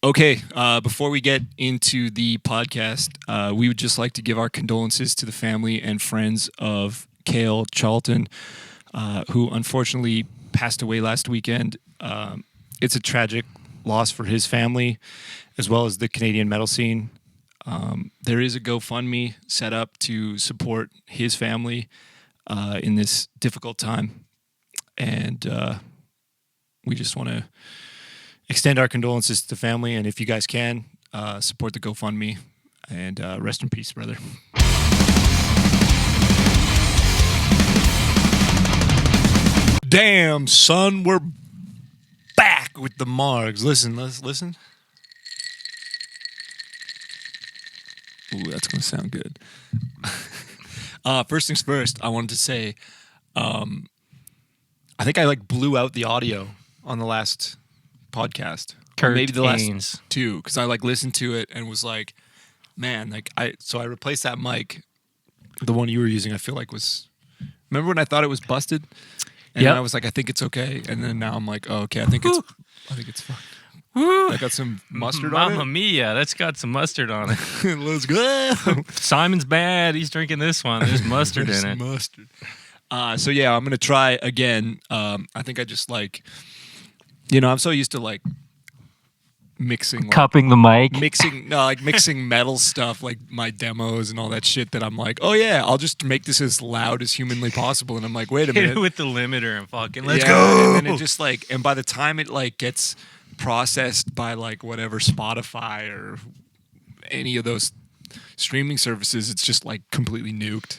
Okay, before we get into the podcast, we would just like to give our condolences to the family and friends of Cayle Charlton, who unfortunately passed away last weekend. It's a tragic loss for his family, as well as the Canadian metal scene. There is a GoFundMe set up to support his family in this difficult time, and we just want to extend our condolences to the family, and if you guys can, support the GoFundMe, and rest in peace, brother. Damn, son, we're back with the Margs. Listen, let's listen. Ooh, that's going to sound good. First things first, I wanted to say, I think I blew out the audio on the last podcast, maybe the last two, because I listened to it and was like, man, I replaced that mic, the one you were using. I feel like was, remember when I thought it was busted, and I was like, I think it's okay, and then now I'm like, oh, okay, I think it's fine. I got some mustard on it. Mamma mia, that's got some mustard on it. Let's go. Simon's bad. He's drinking this one. There's mustard in it. Mustard. So yeah, I'm gonna try again. I think I just I'm so used to mixing, cupping the mic, mixing metal stuff, like my demos and all that shit, that I'm like, oh yeah, I'll just make this as loud as humanly possible. And I'm like, wait a minute, with the limiter and fucking let's go. And then it just and by the time it gets processed by whatever Spotify or any of those streaming services, it's just completely nuked.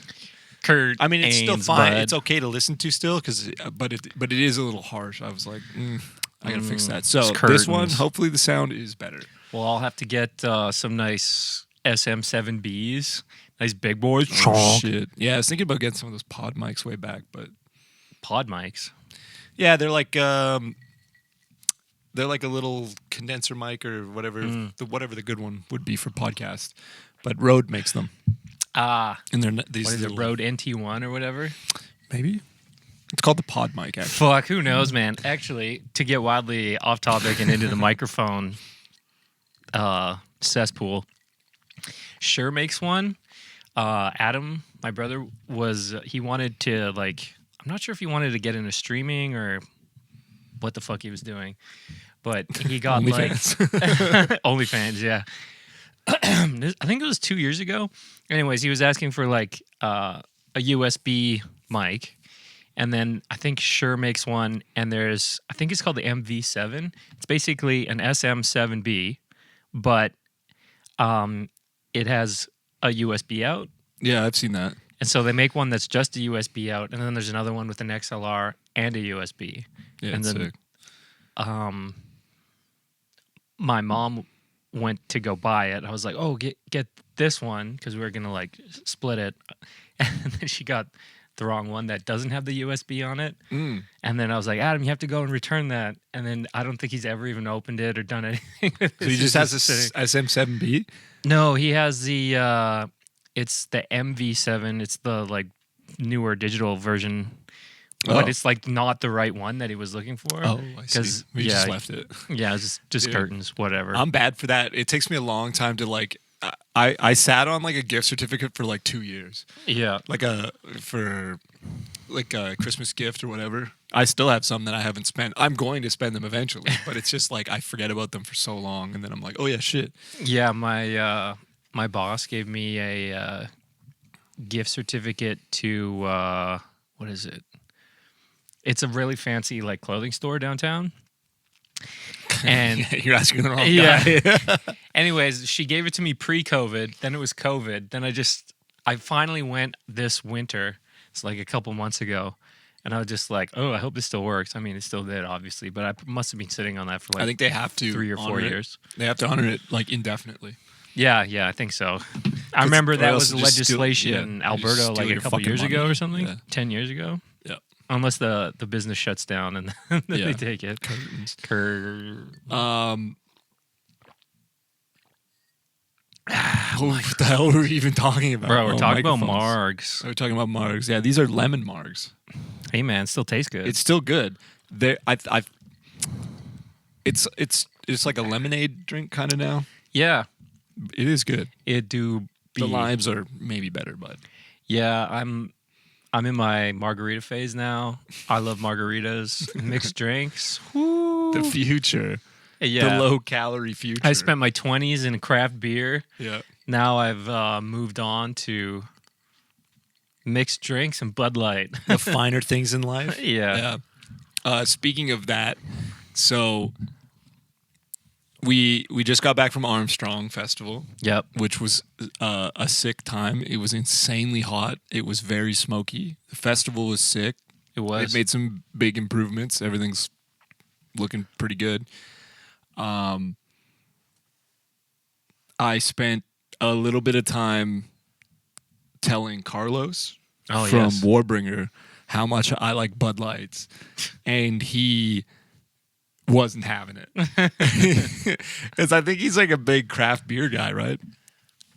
Kurt, I mean, it's still fine. Bud. It's okay to listen to still, but it is a little harsh. I was like, I gotta fix that. So this one, hopefully the sound is better. Well, I'll have to get some nice SM7Bs, nice big boys. Oh, shit. Yeah, I was thinking about getting some of those pod mics way back, but pod mics. Yeah, they're like a little condenser mic or whatever, whatever the good one would be for podcast. But Rode makes them. And they're these. What is it, Rode NT1 or whatever? Maybe. It's called the pod mic, actually. Fuck, who knows, man? Actually, to get wildly off topic and into the microphone cesspool, Shure makes one. Adam, my brother, he wanted to, I'm not sure if he wanted to get into streaming or what the fuck he was doing, but he got OnlyFans, yeah. I think it was 2 years ago. Anyways, he was asking for a USB mic, and then I think Shure makes one, and I think it's called the MV7. It's basically an SM7B, but it has a USB out. Yeah, I've seen that. And so they make one that's just a USB out, and then there's another one with an XLR and a USB. Yeah, and then sick. My mom went to go buy it. I was like, oh, get this one, because we were going to split it. And then she got the wrong one that doesn't have the USB on it. And then I was like, Adam, you have to go and return that. And then I don't think he's ever even opened it or done anything with it. So he just has a SM7B? No, he has the, it's the MV7. It's the newer digital version. But it's not the right one that he was looking for. Oh, I see. We just left it. Yeah, just curtains, whatever. I'm bad for that. It takes me a long time to I sat on a gift certificate for 2 years. Yeah. For a Christmas gift or whatever. I still have some that I haven't spent. I'm going to spend them eventually, but it's just I forget about them for so long, and then I'm like, oh yeah, shit. Yeah, my boss gave me a gift certificate to what is it? It's a really fancy clothing store downtown. And you're asking the wrong guy. Anyways, she gave it to me pre-COVID. Then it was COVID. Then I finally went this winter. It's a couple months ago. And I was just like, oh, I hope this still works. I mean, it still did, obviously. But I must have been sitting on that for I think they have to 3 or 4 years. They have to honor it indefinitely. Yeah, I think so. I remember that was legislation in Alberta a couple years ago or something. Yeah. 10 years ago. Yeah. Unless the business shuts down and then they take it. Curtains. What the hell were we even talking about? Bro, we're talking about Margs. We're talking about Margs. Yeah, these are lemon Margs. Hey man, it still tastes good. It's still good. It's it's like a lemonade drink kind of now. Yeah, It is good. it do be. The limes are maybe better, but Yeah, I'm in my margarita phase now. I love margaritas, mixed drinks. the future, Yeah, the low calorie future. I spent my 20s in craft beer. yeah. Now I've moved on to mixed drinks and Bud Light. The finer things in life. Yeah. Speaking of that, so we just got back from Armstrong Festival, Yep. which was a sick time. It was insanely hot. It was very smoky. The festival was sick. It was. It made some big improvements. Everything's looking pretty good. I spent a little bit of time telling Carlos from yes. Warbringer how much I like Bud Lights, and he wasn't having it. Because I think he's like a big craft beer guy, right?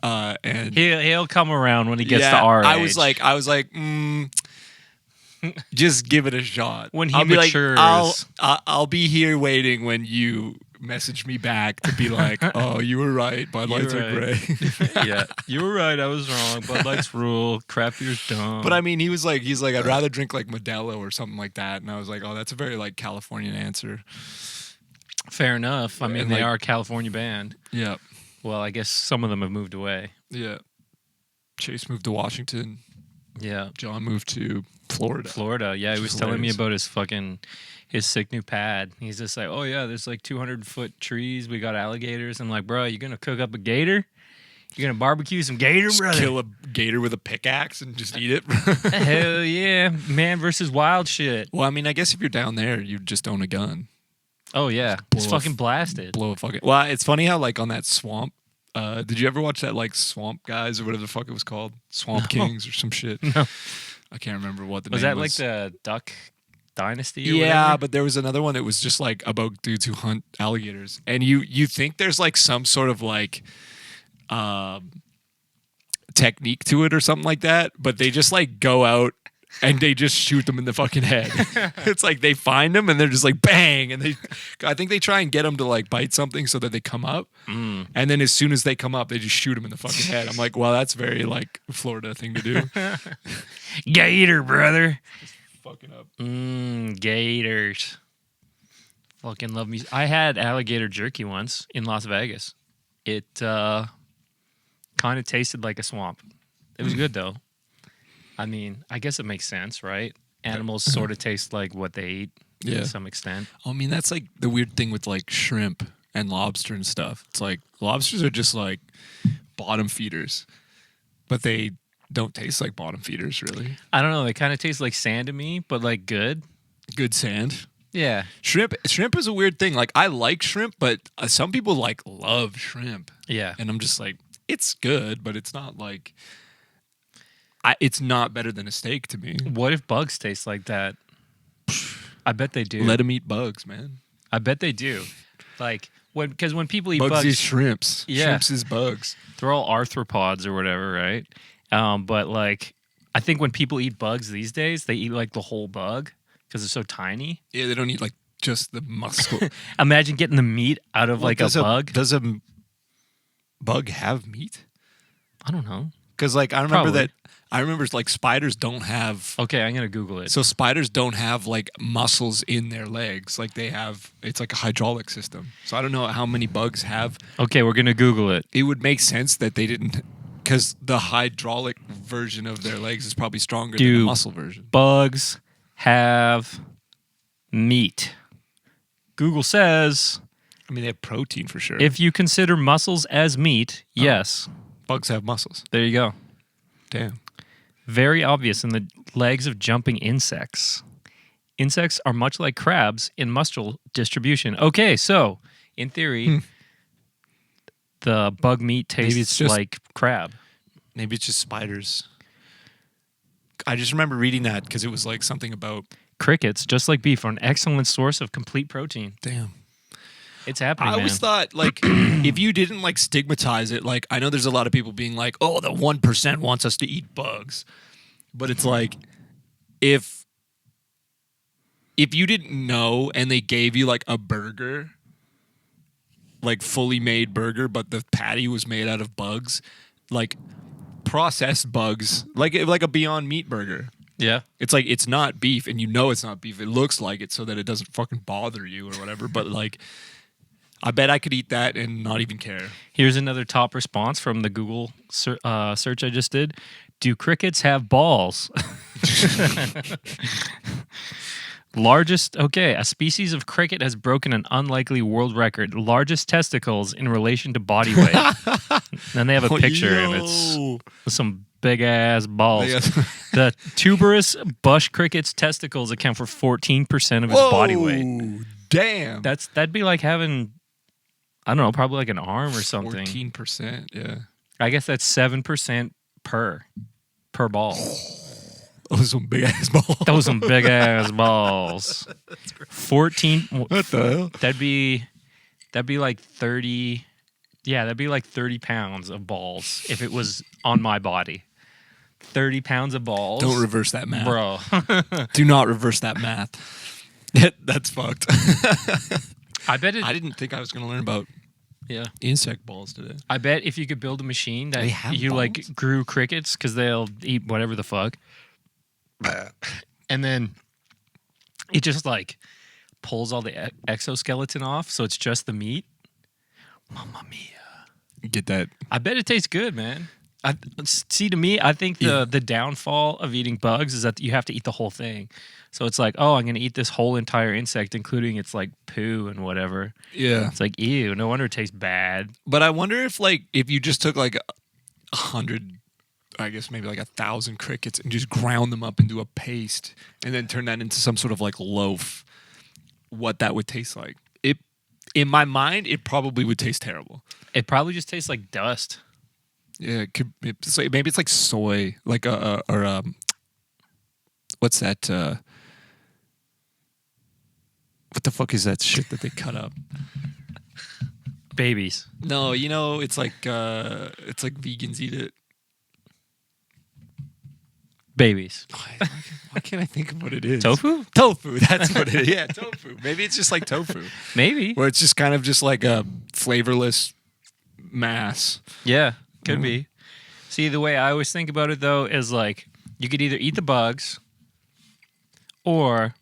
And He'll come around when he gets to our age. I was like, just give it a shot. When he I'll be matures. like, I'll be here waiting when you message me back to be like, oh, you were right. Bud Lights are great. Yeah, you were right. I was wrong. Bud Lights rule. Craft beer's dumb. But I mean, he's like, I'd rather drink like Modelo or something like that. And I was like, oh, that's a very like Californian answer. Fair enough. I mean, And, they like- are a California band. Yeah. Well, I guess some of them have moved away. Yeah. Chase moved to Washington. Yeah. John moved to Florida. Florida. Yeah, he Which was is telling me hilarious. about his sick new pad. He's just like, oh yeah, there's like 200-foot trees. We got alligators. I'm like, bro, you gonna cook up a gator? You gonna barbecue some gator, Just brother? kill a gator with a pickaxe and just eat it. Hell yeah, man versus wild shit. Well, I mean, I guess if you're down there, you just own a gun. Oh yeah, blow it's a fucking f- blasted. Blow a fucking. Well, it's funny how like on that swamp. Did you ever watch that like Swamp Guys or whatever the fuck it was called? Swamp Kings or some shit. No. I can't remember what the Was name that like was. the Duck Dynasty? Or Yeah, whatever? but there was another one that was just like about dudes who hunt alligators, and you think there's like some sort of like technique to it or something like that, but they just like go out and they just shoot them in the fucking head. It's like they find them and they're just like bang, and I think they try and get them to like bite something so that they come up, and then as soon as they come up, they just shoot them in the fucking head. I'm like, well, that's very like Florida thing to do. Gator, brother. Fucking up. Gators. Fucking love me. I had alligator jerky once in Las Vegas. It kind of tasted like a swamp. It was good though. I mean, I guess it makes sense, right? Animals sort of taste like what they eat Yeah. to some extent. I mean, that's like the weird thing with like shrimp and lobster and stuff. It's like lobsters are just like bottom feeders, but they don't taste like bottom feeders, really. I don't know. They kind of taste like sand to me, but like good. Good sand. Yeah. Shrimp is a weird thing. Like I like shrimp, but some people like love shrimp, Yeah. and I'm just like, it's good, but it's not like it's not better than a steak to me. What if bugs taste like that? I bet they do. Let them eat bugs, man. I bet they do. Like because when people eat Bugs bugs, is shrimps. Yeah. Shrimps is bugs. they're all arthropods or whatever, right? But like, I think when people eat bugs these days, they eat like the whole bug because it's so tiny. Yeah, they don't eat like just the muscle. Imagine getting the meat out of like a Does bug. Does a bug have meat? I don't know. Because like I remember Probably. like spiders don't have. Okay, I'm gonna Google it. So spiders don't have like muscles in their legs. Like they have, it's like a hydraulic system. So I don't know how many bugs have. Okay, we're gonna Google it. It would make sense that they didn't, because the hydraulic version of their legs is probably stronger than the Do- muscle version. Bugs have meat. Google says I mean, they have protein for sure. if you consider muscles as meat, yes. Bugs have muscles. There you go. Damn. Very obvious in the legs of jumping insects. Insects are much like crabs in muscle distribution. Okay, so in theory, the bug meat Maybe tastes it's just- like crab. Maybe it's just spiders. I just remember reading that because it was like something about. Crickets, just like beef, are an excellent source of complete protein. Damn. It's happening, I man. always thought, like, if you didn't, like, stigmatize it, like, I know there's a lot of people being like, oh, the 1% wants us to eat bugs. But it's like, if you didn't know and they gave you, like, a burger like fully made burger, but the patty was made out of bugs, like processed bugs, like a Beyond Meat burger. Yeah. It's like it's not beef, and you know it's not beef. It looks like it so that it doesn't fucking bother you or whatever. But like, I bet I could eat that and not even care. Here's another top response from the Google search I just did. Do crickets have balls? A species of cricket has broken an unlikely world record. Largest testicles in relation to body weight. Then they have a picture of it with some big ass balls. The tuberous bush cricket's testicles account for 14% of its body weight. Damn. That'd be like having, I don't know, probably like an arm or something. 14%, yeah. I guess that's 7% per ball. Those are some big ass balls. Those some big ass balls. 14. What the hell? That'd be like 30. Yeah, that'd be like 30 pounds of balls if it was on my body. 30 pounds of balls. Don't reverse that math. Bro. Do not reverse that math. That's fucked. I didn't think I was going to learn about insect balls today. I bet if you could build a machine that you balls? like grew crickets because they'll eat whatever the fuck. And then it just like pulls all the exoskeleton off, so it's just the meat. Mamma mia. Get that. I bet it tastes good, man. To me, I think the downfall of eating bugs is that you have to eat the whole thing. So it's like, oh, I'm going to eat this whole entire insect, including its like poo and whatever. Yeah. It's like, ew, no wonder it tastes bad. But I wonder if you just took like 100, I guess maybe like 1,000 crickets and just ground them up into a paste and then turn that into some sort of like loaf, what that would taste like. In my mind, it probably would taste terrible. It probably just tastes like dust. Yeah, maybe it's like soy, like what's that? What the fuck is that shit that they cut up? Babies. No, it's like vegans eat it. Babies. Why can't I think of what it is? Tofu? Tofu, that's what it is. Yeah, tofu. Maybe it's just like tofu. Maybe. Where it's just kind of just like a flavorless mass. Yeah, could be. See, the way I always think about it, though, is like you could either eat the bugs or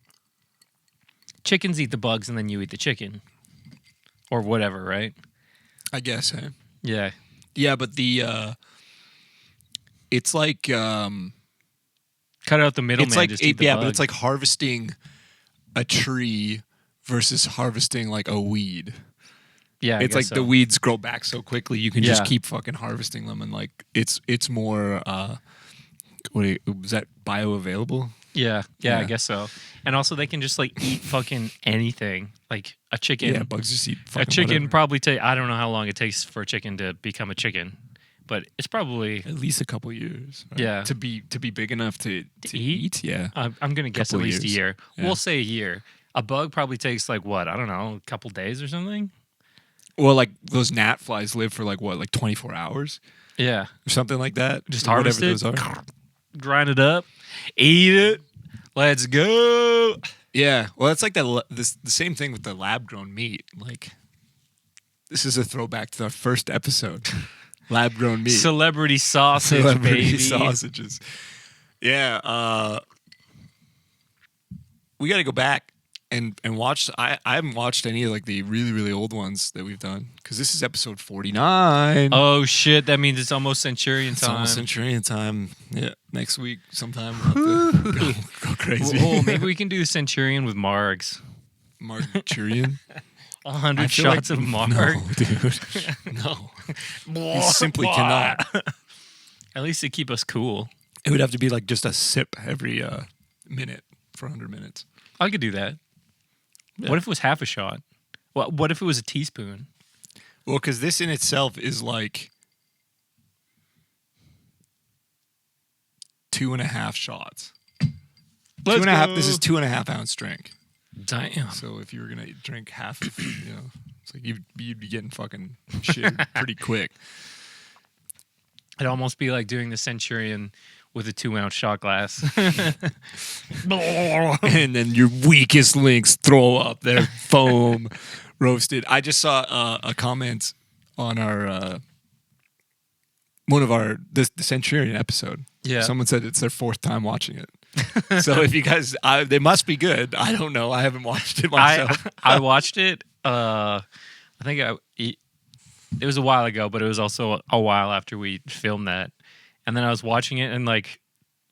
chickens eat the bugs and then you eat the chicken. Or whatever, right? I guess, eh? Yeah. Yeah, but it's like... Cut out the middleman. It's like just eat the bug. but it's like harvesting a tree versus harvesting like a weed. Yeah, it's like the weeds grow back so quickly you can just keep fucking harvesting them, and like it's more is that bioavailable? Yeah, I guess so. And also they can just like eat fucking anything, like a chicken. Yeah, bugs just eat fucking a chicken. whatever. Probably I don't know how long it takes for a chicken to become a chicken. But it's probably at least a couple years. Right? Yeah, to be big enough to eat. Yeah, I'm gonna guess at least a year. Yeah. We'll say a year. A bug probably takes like what? I don't know, a couple days or something. Well, like those gnat flies live for like what, like 24 hours? Yeah, or something like that. Just harvest it, those are. Grind it up, eat it. Let's go. Yeah, well, it's like the same thing with the lab grown meat. Like, this is a throwback to our first episode. Lab grown meat. Celebrity sausage, baby. Sausages. Yeah. We got to go back and watch. I haven't watched any of like the really, really old ones that we've done because this is episode 49. Oh, shit. That means it's almost Centurion time. It's almost Centurion time. Yeah. Next week sometime we'll have to go crazy. Oh, maybe we can do Centurion with Margs. Margarian? 100 shots of Marg. No, dude. No. You simply cannot. At least to keep us cool. It would have to be like just a sip every minute for 100 minutes. I could do that. Yeah. What if it was half a shot? What if it was a teaspoon? Well, because this in itself is like 2.5 shots. Let's 2.5. go. This is 2.5 ounce drink. Damn. So if you were gonna drink half of, it's like you'd be getting fucking shit pretty quick. It'd almost be like doing the Centurion with a 2-ounce shot glass. And then your weakest links throw up their foam roasted. I just saw a comment on our one of our the Centurion episode. Yeah. Someone said it's their 4th time watching it. So if you guys, they must be good. I don't know. I haven't watched it myself. I watched it. I think it was a while ago, but it was also a while after we filmed that. And then I was watching it, and like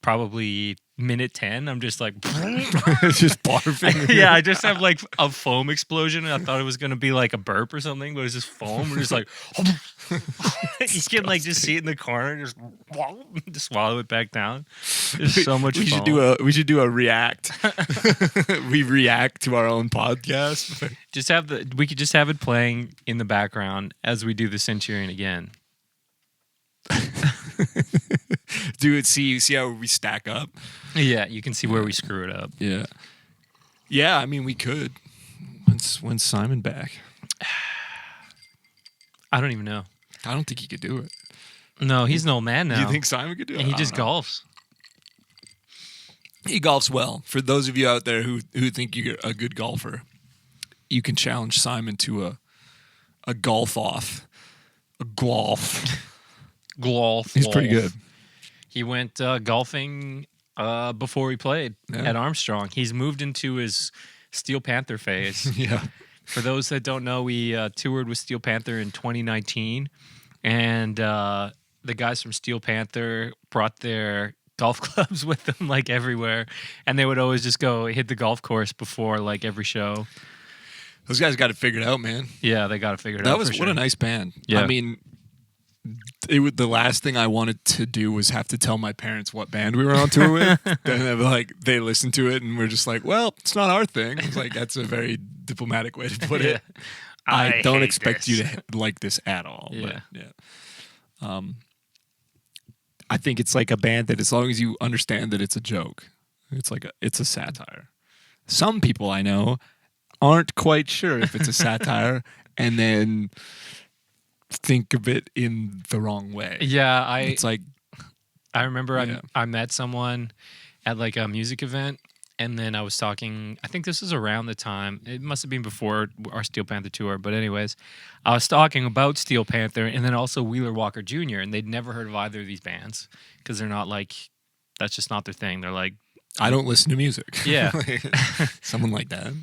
probably minute 10, I'm just like, It's just barfing. yeah, I just have like a foam explosion, and I thought it was gonna be like a burp or something, but it was just foam. We're just like, you can like just see it in the corner, just swallow it back down. There's so much. We foam. should do a react. We react to our own podcast. We could just have it playing in the background as we do the Centurion again. Do it. See how we stack up. Yeah, you can see where we screw it up. Yeah. I mean, we could. When's Simon back? I don't even know. I don't think he could do it. No, he's an old man now. Do you think Simon could do it? And he I just don't know. golfs. He golfs well. For those of you out there who think you're a good golfer, you can challenge Simon to a golf off. A golf. He's pretty good. He went golfing before we played at Armstrong. He's moved into his Steel Panther phase. Yeah. For those that don't know, we toured with Steel Panther in 2019, and the guys from Steel Panther brought their golf clubs with them like everywhere, and they would always just go hit the golf course before like every show. Those guys got it figured out, man. Yeah, they got it figured out. That was what a nice band. Yeah. I mean, the last thing I wanted to do was have to tell my parents what band we were on tour with. Then they listened to it and we're just like, well, it's not our thing. It's like, that's a very diplomatic way to put it. I don't expect you to like this at all. Yeah. But yeah. I think it's like a band that as long as you understand that it's a joke, it's a satire. Some people I know aren't quite sure if it's a satire and then think of it in the wrong way. Yeah, it's like I remember I met someone at like a music event, and then I was talking, I think this was around the time, it must have been before our Steel Panther tour, but anyways, I was talking about Steel Panther and then also Wheeler Walker Jr., and they'd never heard of either of these bands because they're not like, that's just not their thing. They're like, I don't listen to music. Yeah. Someone like that.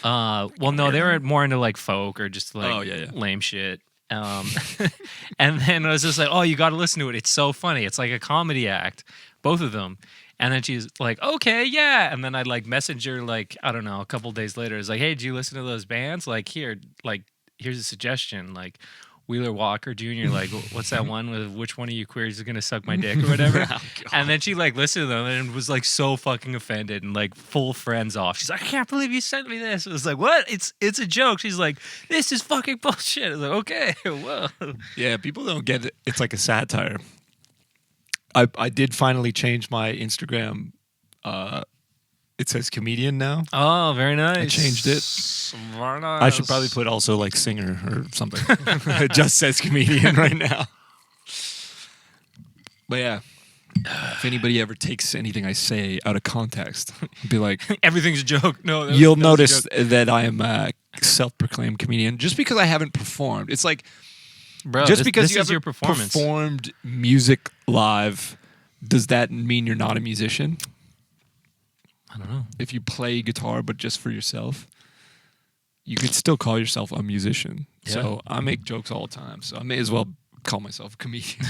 Well, no, they were more into like folk or just like lame shit. And then I was just like, oh, you got to listen to it. It's so funny. It's like a comedy act, both of them. And then she's like, okay, yeah. And then I'd like message her like, I don't know, a couple days later. It's like, hey, did you listen to those bands? Like, here's a suggestion. Like Wheeler Walker Jr., like, what's that one with which one of you queers is going to suck my dick or whatever? And then she like listened to them and was like so fucking offended and like full friends off. She's like, I can't believe you sent me this. It was like, what? It's a joke. She's like, this is fucking bullshit. I was like, okay, whoa. Yeah, people don't get it. It's like a satire. I did finally change my Instagram. It says comedian now. Oh, very nice. I changed it. Very nice. I should probably put also like singer or something. It just says comedian right now. But yeah, if anybody ever takes anything I say out of context, be like, everything's a joke. No, you'll notice that I am a self-proclaimed comedian just because I haven't performed. It's like, bro, just because you haven't your performance. Performed music live, does that mean you're not a musician? I don't know. If you play guitar but just for yourself, you could still call yourself a musician. Yeah. So I make jokes all the time, so I may as well call myself a comedian.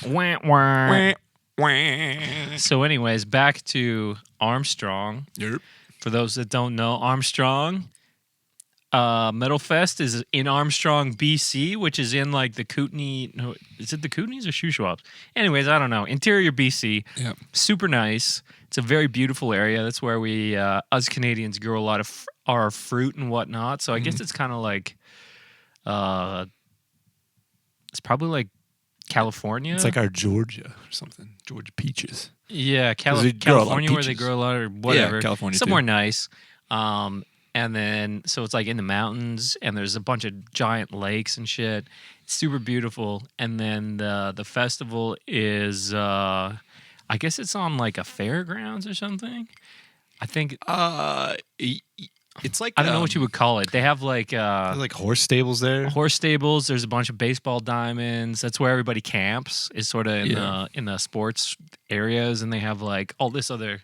Wah, wah. So anyways, back to Armstrong. Yep. For those that don't know, Armstrong Metal Fest is in Armstrong, BC, which is in like the Kootenay. No, is it the Kootenays or Shuswaps? Anyways, I don't know. Interior BC. Yep. Super nice. It's a very beautiful area. That's where we, us Canadians, grow a lot of our fruit and whatnot. So I guess it's kind of like, it's probably like California. It's like our Georgia or something. Georgia peaches. Yeah, they grow a lot of California where they peaches. grow a lot of whatever. Yeah, California somewhere too. nice. And then so it's like in the mountains, and there's a bunch of giant lakes and shit. It's super beautiful. And then the festival is, I guess it's on like a fairgrounds or something. I think. It's like I don't know what you would call it. They have like like horse stables there. horse stables. There's a bunch of baseball diamonds. That's where everybody camps. Is sort of in the sports areas, and they have like all this other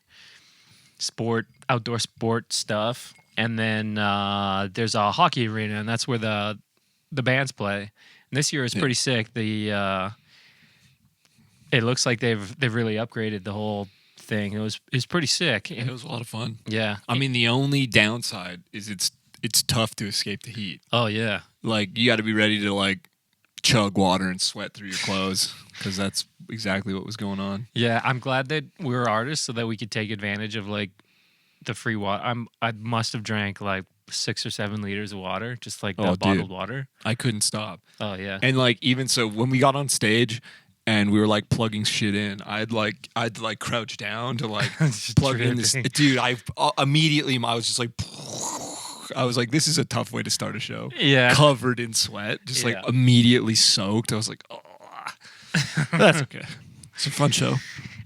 outdoor sport stuff. And then there's a hockey arena, and that's where the bands play. And this year is pretty sick. It looks like they've really upgraded the whole thing. It was pretty sick. It was a lot of fun. Yeah. I mean, the only downside is it's tough to escape the heat. Oh yeah. Like, you got to be ready to like chug water and sweat through your clothes, because that's exactly what was going on. Yeah, I'm glad that we were artists so that we could take advantage of like the free water. I must have drank like 6 or 7 liters of water, just like the bottled water. I couldn't stop. Oh yeah. And like, even so, when we got on stage and we were like plugging shit in, I'd crouch down to like plug in this. Dude, I was just like, I was like, this is a tough way to start a show. Yeah. Covered in sweat, just like immediately soaked. I was like, oh, that's okay. It's a fun show.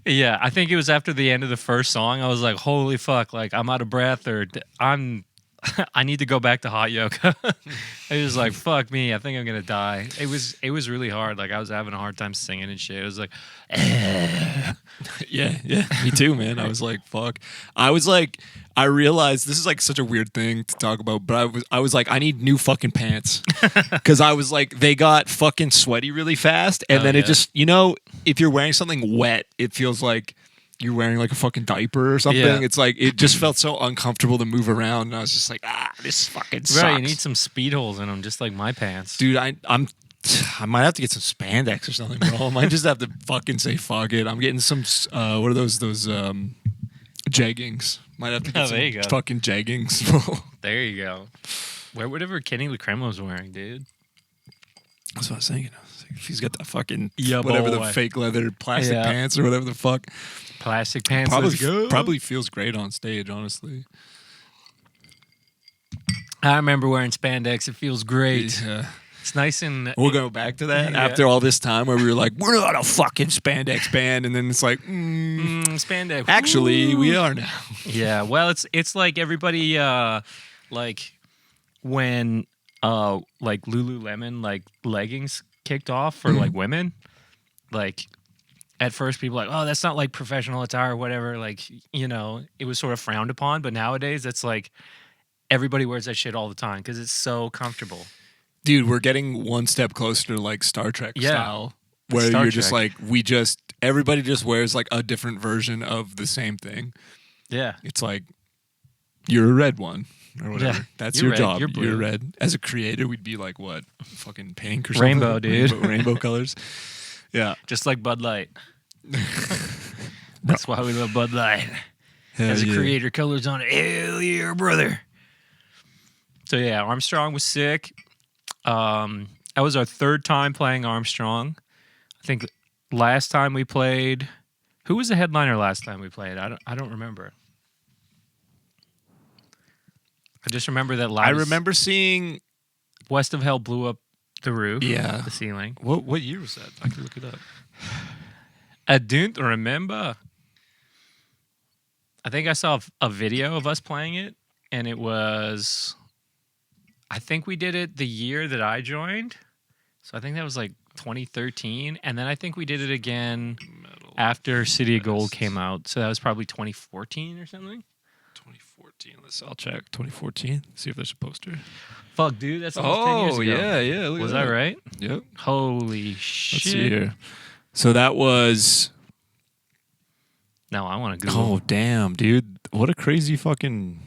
Yeah, I think it was after the end of the first song. I was like, holy fuck, like I'm out of breath, or I need to go back to hot yoga. I was like, fuck me, I think I'm gonna die. It was really hard. Like I was having a hard time singing and shit. It was like, yeah, me too, man. I was like, fuck. I realized this is like such a weird thing to talk about, but I was like, I need new fucking pants, because I was like, they got fucking sweaty really fast, and then it just, if you're wearing something wet, it feels like you're wearing like a fucking diaper or something. Yeah. It's like, it just felt so uncomfortable to move around, and I was just like, this fucking sucks. Right, you need some speed holes in them, just like my pants. Dude, I might have to get some spandex or something, bro. I might just have to fucking say fuck it. I'm getting some, what are those jeggings. Might have to get some fucking jeggings, bro. There you go. Wear whatever Kenny LaCremo's wearing, dude. That's what I was thinking. If he's got that fucking whatever the fake leather plastic pants or whatever the fuck. Plastic pants. Probably feels great on stage, honestly. I remember wearing spandex. It feels great. Yeah. It's nice and... We'll go back to that after all this time where we were like, we're not a fucking spandex band. And then it's like, spandex. Actually, we are now. Yeah, well, it's like everybody, like when like Lululemon like leggings kicked off for like women, like at first people were like, oh, that's not like professional attire or whatever. Like, it was sort of frowned upon. But nowadays it's like everybody wears that shit all the time because it's so comfortable. Dude, we're getting one step closer to like Star Trek style, where you're just like, everybody just wears like a different version of the same thing. Yeah. It's like, you're a red one or whatever. Yeah. That's your job. You're red. As a creator, we'd be like, what? Fucking pink or something? Rainbow, dude. Rainbow colors. Yeah. Just like Bud Light. That's why we love Bud Light. As a creator, colors on it. Hell yeah, brother. So yeah, Armstrong was sick. That was our third time playing Armstrong. I think last time we played, who was the headliner last time we played? I don't remember. I just remember that I remember seeing West of Hell blew up the roof, the ceiling. What year was that? I can look it up. I don't remember. I think I saw a video of us playing it, and it was... I think we did it the year that I joined. So I think that was like 2013. And then I think we did it again after City of Gold came out. So that was probably 2014 or something. 2014. I'll check. 2014. See if there's a poster. Fuck, dude. That's almost 10 years ago. Yeah. Was that right? Yep. Holy shit. Let's see here. So that was... No, I want to Google. Oh, damn, dude. What a crazy fucking...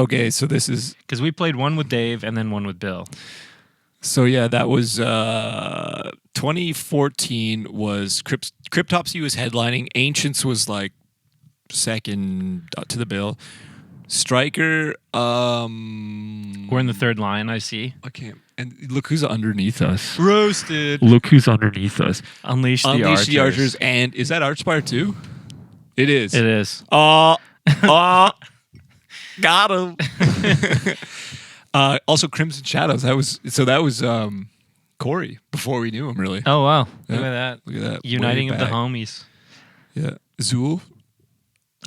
Okay, so this is... Because we played one with Dave and then one with Bill. So yeah, that was 2014 was Cryptopsy was headlining. Ancients was like second to the bill. Striker... We're in the third line, I see. I can't... And look who's underneath us. Roasted. Look who's underneath us. Unleash the Archers. And is that Archspire too? It is. It is. Got him. Also, Crimson Shadows. That was Corey before we knew him, really. Oh wow! Yeah. Look at that. Look at that. Uniting of the homies. Yeah. Zool.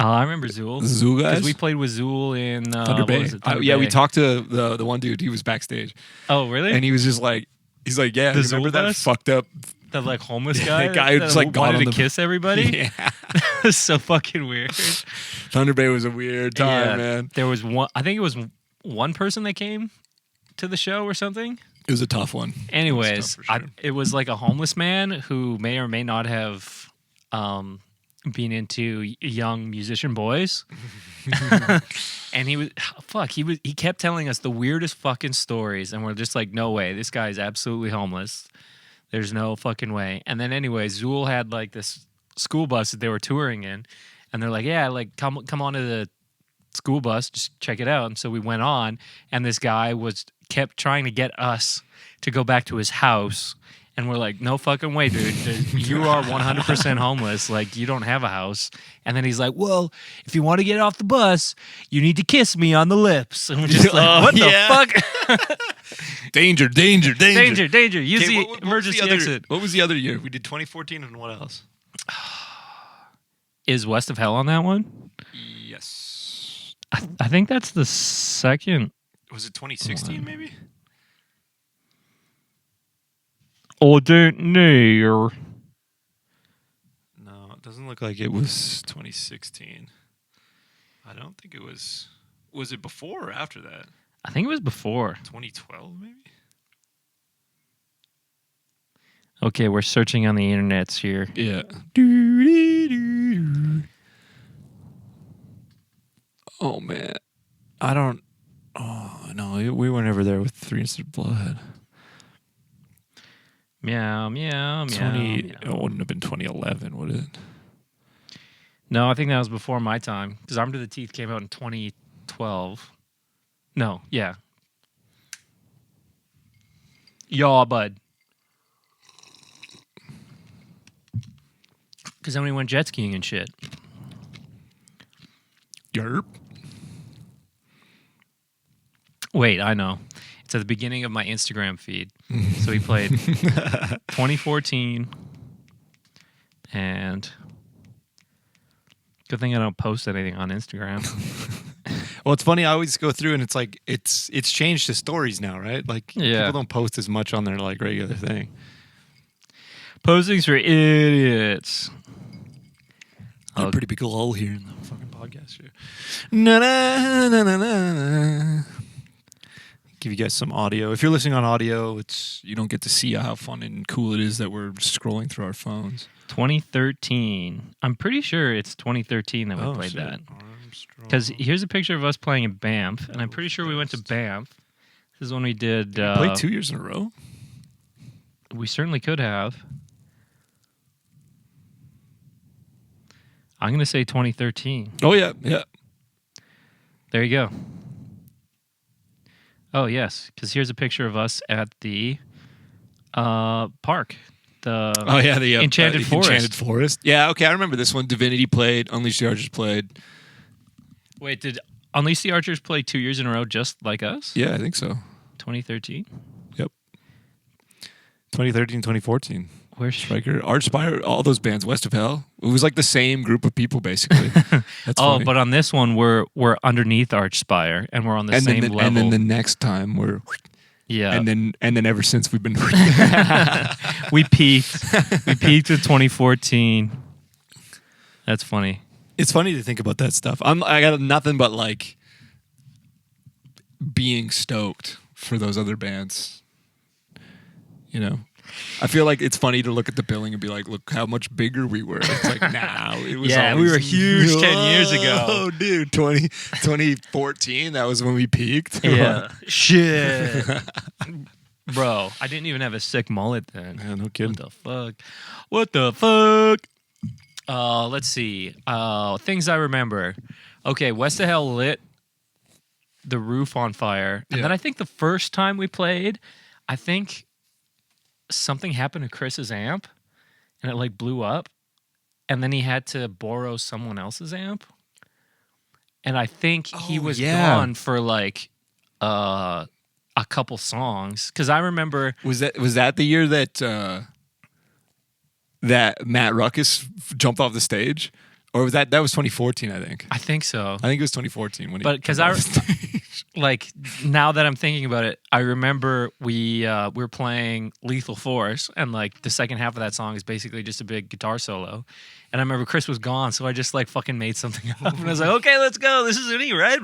Oh, I remember Zool. Zool guys? Because we played with Zool in Thunder Bay. Yeah, we talked to the one dude. He was backstage. Oh, really? And he was just like, he's like, yeah, The remember Zool that bus? fucked up That like homeless guy? the guy who just like got wanted on to the kiss everybody? Yeah. That's so fucking weird. Thunder Bay was a weird time, man. There was one, I think it was one person that came to the show or something. It was a tough one. Anyways, for sure. it was like a homeless man who may or may not have been into young musician boys. And he kept telling us the weirdest fucking stories, and we're just like, no way, this guy's absolutely homeless. There's no fucking way. And then anyway, Zool had like this school bus that they were touring in, and they're like, yeah, like come onto the school bus, just check it out. And so we went on, and this guy kept trying to get us to go back to his house. And we're like, no fucking way, dude. You are 100% homeless. Like, you don't have a house. And then he's like, well, if you want to get off the bus, you need to kiss me on the lips. And we're just like, what the fuck? Danger, danger, danger. Danger. Use Okay, the emergency exit. What was the other year? We did 2014 and what else? Is West of Hell on that one? Yes. I think that's the second. Was it 2016 maybe? I don't know. No, it doesn't look like it was 2016. I don't think it was. Was it before or after that? I think it was before. 2012 maybe? Okay, we're searching on the internets here. Yeah. Oh, man. I don't... Oh, no, we were never there with 3 Inches of Blood. Meow, meow, meow. It wouldn't have been 2011, would it? No, I think that was before my time. Because Armed to the Teeth came out in 2012. No, yeah. Yaw, bud. Because then we went jet skiing and shit. Yerp. Wait, I know. It's at the beginning of my Instagram feed. So we played 2014 and good thing I don't post anything on Instagram. Well, it's funny. I always go through and it's like it's changed to stories now, right? Like people don't post as much on their like regular thing. Posting's for idiots. A pretty big lull here in the fucking podcast here. Na na na na na. Give you guys some audio. If you're listening on audio, you don't get to see how fun and cool it is that we're scrolling through our phones. 2013. I'm pretty sure it's 2013 that we played that. Because here's a picture of us playing in Banff, and I'm pretty sure we went to Banff. This is when we did... We played 2 years in a row? We certainly could have. I'm going to say 2013. Oh, yeah. There you go. Oh, yes, because here's a picture of us at the park. The Enchanted Forest. Enchanted Forest. Yeah, okay, I remember this one. Divinity played. Unleash the Archers played. Wait, did Unleash the Archers play 2 years in a row just like us? Yeah, I think so. 2013? Yep. 2013, 2014. Where's Striker, Archspire, all those bands, West of Hell. It was like the same group of people, basically. That's funny. But on this one, we're underneath Archspire, and we're on the same level. And then the next time we're... Yeah. And then ever since we've been... We peaked. We peaked in 2014. That's funny. It's funny to think about that stuff. I got nothing but like being stoked for those other bands. You know? I feel like it's funny to look at the billing and be like, look how much bigger we were. It's like, nah, it was we were huge 10 years ago. Oh, dude, 2014, that was when we peaked. Yeah. Shit. Bro, I didn't even have a sick mullet then. Man, no kidding. What the fuck? Let's see. Things I remember. Okay, West of Hell lit the roof on fire. And then I think the first time we played, I think something happened to Chris's amp and it like blew up. And then he had to borrow someone else's amp. And I think he was gone for like a couple songs. Because I remember... Was that the year that Matt Ruckus jumped off the stage? Or was that was 2014? I think. I think so. I think it was 2014 when he. But because like now that I'm thinking about it, I remember we were playing Lethal Force, and like the second half of that song is basically just a big guitar solo. And I remember Chris was gone, so I just like fucking made something up, and I was like, "Okay, let's go. This is me, right?"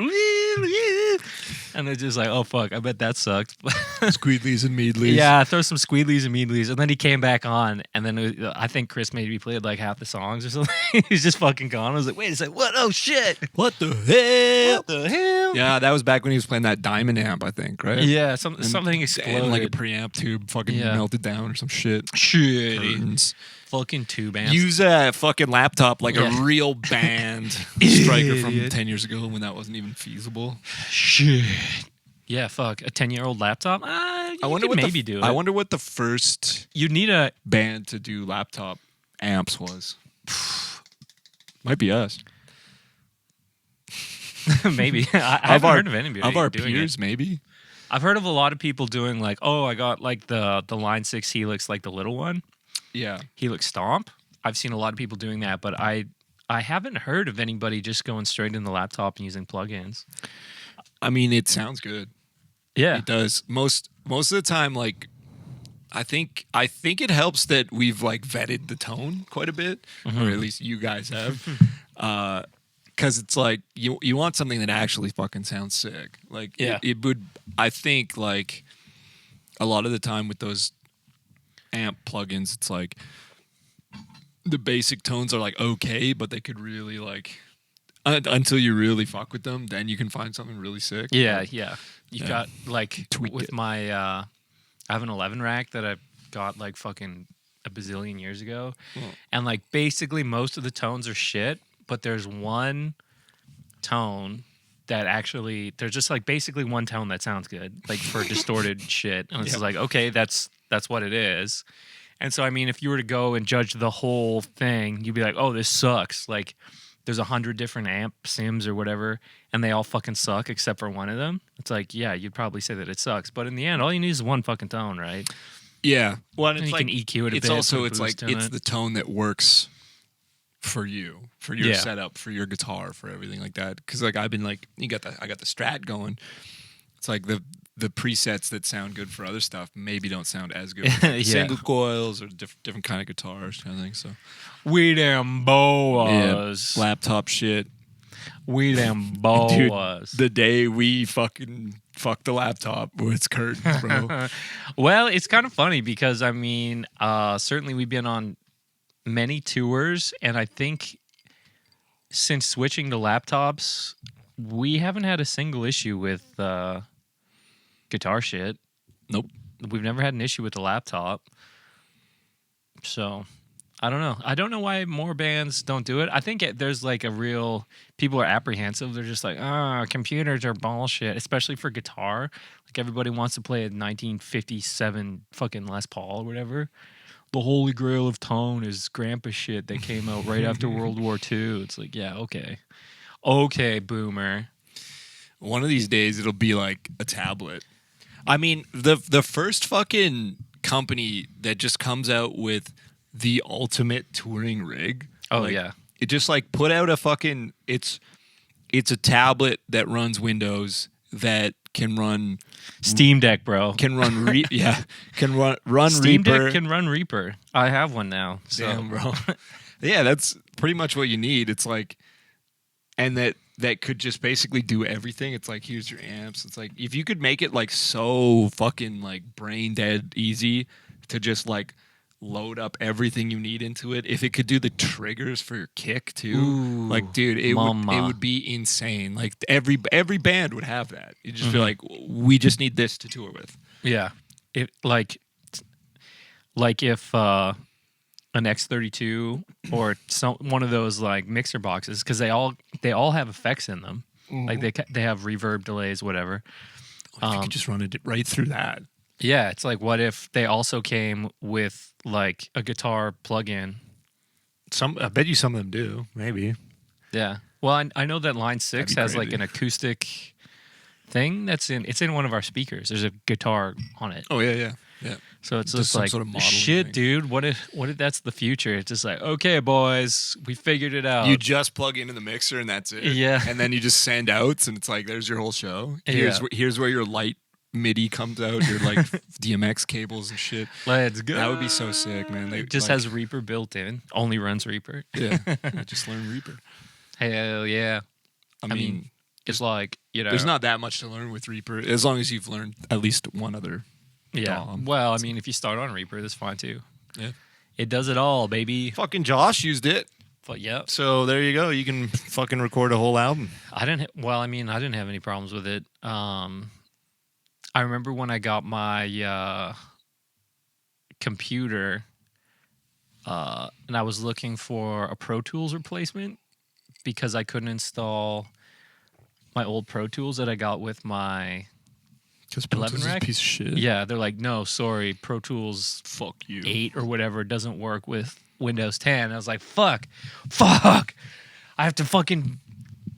And it's just like, "Oh fuck, I bet that sucked." Squeedleys and Meadleys. Yeah, throw some Squeedleys and Meadleys, and then he came back on, and then I think Chris maybe played like half the songs or something. He's just fucking gone. I was like, "Wait a second, what? Oh shit, What the hell? what the hell?" Yeah, that was back when he was playing that diamond amp, I think, right? Yeah, something exploded. And like a preamp tube fucking melted down or some shit. Shit. Curtains. Fucking tube amps. Use a fucking laptop like a real band striker from Idiot. 10 years ago when that wasn't even feasible. Shit. Yeah, fuck. A 10-year-old laptop? I wonder what maybe do it. I wonder what the first You need a... band to do laptop amps was. Might be us. maybe. I haven't heard of anybody Of our doing peers, it. maybe. I've heard of a lot of people doing like, oh, I got like the Line 6 Helix, like the little one. Yeah. Helix Stomp. I've seen a lot of people doing that, but I haven't heard of anybody just going straight in the laptop and using plugins. I mean, it sounds good. Yeah. It does. Most of the time, like, I think it helps that we've like vetted the tone quite a bit, or at least you guys have. Because it's like you want something that actually fucking sounds sick. Like it would. I think like a lot of the time with those amp plugins, it's like the basic tones are like okay, but they could really like until you really fuck with them, then you can find something really sick. Yeah. You Yeah. got like Tweak with it. my I have an 11 rack that I got like fucking a bazillion years ago, and like basically most of the tones are shit, but there's one tone that actually there's just like basically one tone that sounds good, like for distorted shit, and it's just like okay, that's what it is. And so I mean, if you were to go and judge the whole thing, you'd be like, oh, this sucks. Like there's 100 different amp sims or whatever, and they all fucking suck except for one of them. It's like, yeah, you'd probably say that it sucks, but in the end, all you need is one fucking tone, right? Yeah. Well, and And it's you like can EQ it a it's bit. also put a it's like boost in it's it. the tone that works for you, for your Yeah. setup, for your guitar, for everything like that. Because like I've been like I got the Strat going. It's like the presets that sound good for other stuff maybe don't sound as good for Yeah. single coils or different kind of guitars kind of thing. So We them boas. laptop shit. We them Dude, boas. the day we fucking fuck the laptop with curtains, bro. Well, it's kind of funny because I mean, certainly we've been on many tours, and I think since switching to laptops, we haven't had a single issue with guitar shit. Nope. We've never had an issue with the laptop. So, I don't know. I don't know why more bands don't do it. I think there's like a real... People are apprehensive. They're just like, computers are bullshit, especially for guitar. Like everybody wants to play a 1957 fucking Les Paul or whatever. The holy grail of tone is grandpa shit that came out right after World War II. It's like, yeah, okay. Okay, boomer. One of these days it'll be like a tablet. I mean, the first fucking company that just comes out with the ultimate touring rig. Oh, like, yeah. It just like put out a fucking it's a tablet that runs Windows that can run Steam Deck, bro. can run Steam Reaper. Deck can run Reaper. I have one now. So. Damn, bro. Yeah, that's pretty much what you need. It's like, and that could just basically do everything. It's like, here's your amps. It's like, if you could make it like so fucking like brain dead easy to just like load up everything you need into it. If it could do the triggers for your kick too, Ooh, like dude, it would be insane. Like every band would have that. You'd just be like, we just need this to tour with. Yeah. It like if an X32 or one of those like mixer boxes, because they all have effects in them. Like they have reverb, delays, whatever. If you could just run it right through that. Yeah, it's like, what if they also came with like a guitar plug-in? I bet you some of them do. Maybe. Yeah. Well, I know that Line 6 has like an acoustic thing it's in one of our speakers. There's a guitar on it. Oh yeah. Yeah. So it's Just just some like, sort of modeling shit, thing. dude. What if that's the future? It's just like, okay, boys, we figured it out. You just plug into the mixer and that's it. Yeah. And then you just send outs and it's like, there's your whole show. Yeah. Here's where your light MIDI comes out, your like DMX cables and shit. Let's go. That would be so sick, man. It just has Reaper built in. Only runs Reaper. Yeah. Just learn Reaper. Hell yeah. I mean, it's like, there's not that much to learn with Reaper as long as you've learned at least one other. Yeah. DOM. Well, I mean, if you start on Reaper, that's fine too. Yeah. It does it all, baby. Fucking Josh used it. But yeah. So there you go. You can fucking record a whole album. I didn't have any problems with it. I remember when I got my computer and I was looking for a Pro Tools replacement because I couldn't install my old Pro Tools that I got with my Because Pro 11 Tools is a rack? piece of shit. Yeah, they're like, no, sorry, Pro Tools Fuck you. 8 or whatever doesn't work with Windows 10. I was like, fuck. I have to fucking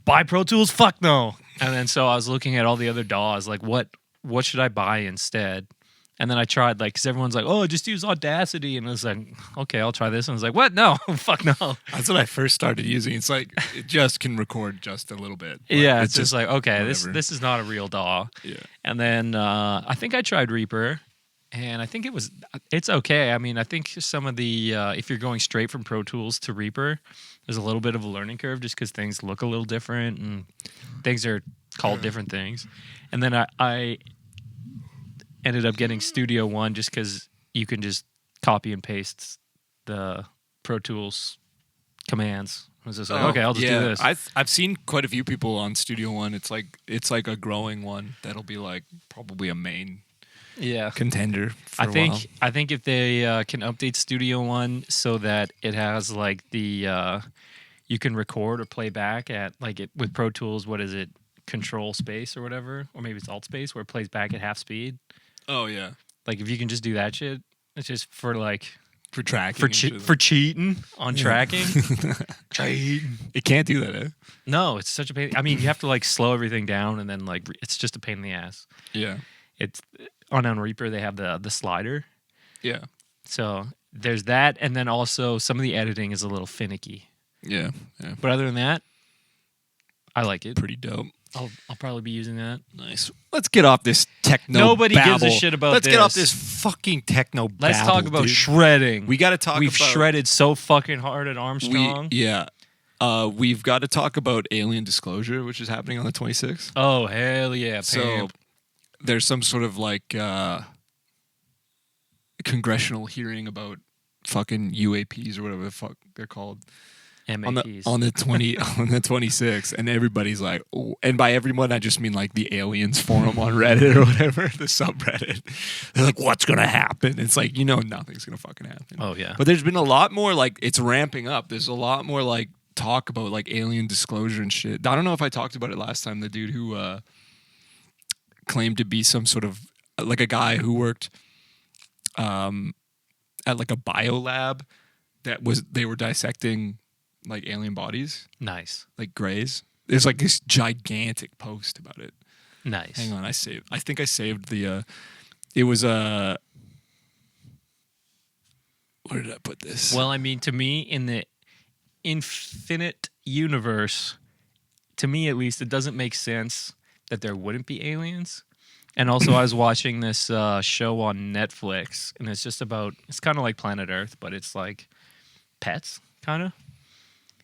buy Pro Tools? Fuck no. And then so I was looking at all the other DAWs, like what should I buy instead? And then I tried, like, because everyone's like, oh, just use Audacity. And I was like, okay, I'll try this. And I was like, what? No, fuck no. That's what I first started using. It's like, it just can record just a little bit. Like, Yeah, it's just like, okay, whatever. this is not a real DAW. Yeah. And then I think I tried Reaper, and I think it's okay. I mean, I think some of the, if you're going straight from Pro Tools to Reaper, there's a little bit of a learning curve just because things look a little different and things are called different things. And then I ended up getting Studio One just because you can just copy and paste the Pro Tools commands. I was just like, okay, I'll just do this. I've seen quite a few people on Studio One. It's like a growing one that'll be like probably a main Yeah. contender for I a while. think if they can update Studio One so that it has like the you can record or play back at like it with Pro Tools, what is it? Control space or whatever, or maybe it's alt space where it plays back at half speed. Oh yeah, Like if you can just do that shit, it's just for like for tracking. for cheating on tracking. Cheating. It can't do that. Eh? No, it's such a pain. I mean, you have to like slow everything down and then like it's just a pain in the ass. Yeah. It's on Reaper they have the slider. Yeah. So there's that, and then also some of the editing is a little finicky. Yeah. Yeah. But other than that, I like it. Pretty dope. I'll probably be using that. Nice. Let's get off this techno. Nobody gives a babble. shit about Let's get off this. this fucking techno. Let's babble, talk about dude. shredding. We got to talk. We've about, shredded so fucking hard at Armstrong. We've got to talk about alien disclosure, which is happening on the 26th. Oh hell yeah! So Pamp. there's some sort of like congressional hearing about fucking UAPs or whatever the fuck they're called. MAPs. On the 26th, and everybody's like, oh, and by everyone I just mean like the aliens forum on Reddit or whatever, the subreddit. They're like, what's gonna happen? It's like, nothing's gonna fucking happen. Oh yeah. But there's been a lot more, like, it's ramping up. There's a lot more like talk about like alien disclosure and shit. I don't know if I talked about it last time. The dude who claimed to be some sort of like a guy who worked at like a biolab they were dissecting like alien bodies, Nice. like grays. There's like this gigantic post about it. Nice. Hang on, I think I saved the it was where did I put this? Well, I mean, to me, in the infinite universe, to me at least, it doesn't make sense that there wouldn't be aliens. And also, I was watching this show on Netflix, and it's kind of like Planet Earth, but it's like pets, kind of.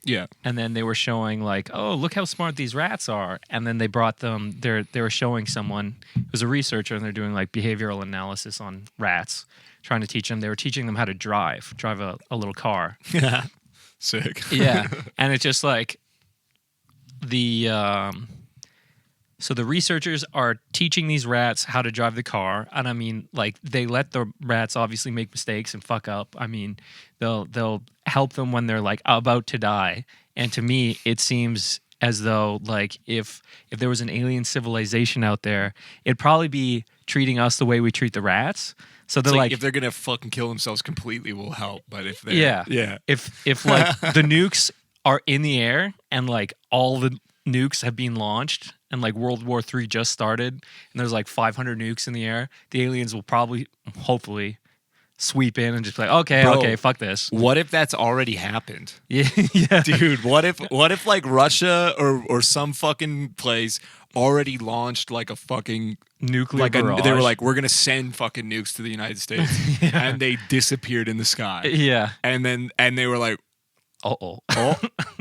Yeah. And then they were showing like, oh, look how smart these rats are. And then they brought them, they were showing someone, it was a researcher, and they're doing like behavioral analysis on rats, trying to teach them, they were teaching them how to drive a little car. Sick. Yeah. And it's just like so the researchers are teaching these rats how to drive the car. And I mean, like, they let the rats obviously make mistakes and fuck up. I mean, they'll help them when they're like about to die. And to me, it seems as though like if there was an alien civilization out there, it'd probably be treating us the way we treat the rats. So they're like, if they're gonna fucking kill themselves completely, we'll help. But if they're yeah. If like the nukes are in the air and like all the nukes have been launched and like World War III just started and there's like 500 nukes in the air, the aliens will probably, hopefully, sweep in and just be like, okay, Bro, okay, fuck this. What if that's already happened? Yeah, yeah. Dude, what if like Russia or some fucking place already launched like a fucking Nuclear they were barrage. like, we're gonna send fucking nukes to the United States, Yeah. and they disappeared in the sky. Yeah. And they were like, Uh-oh.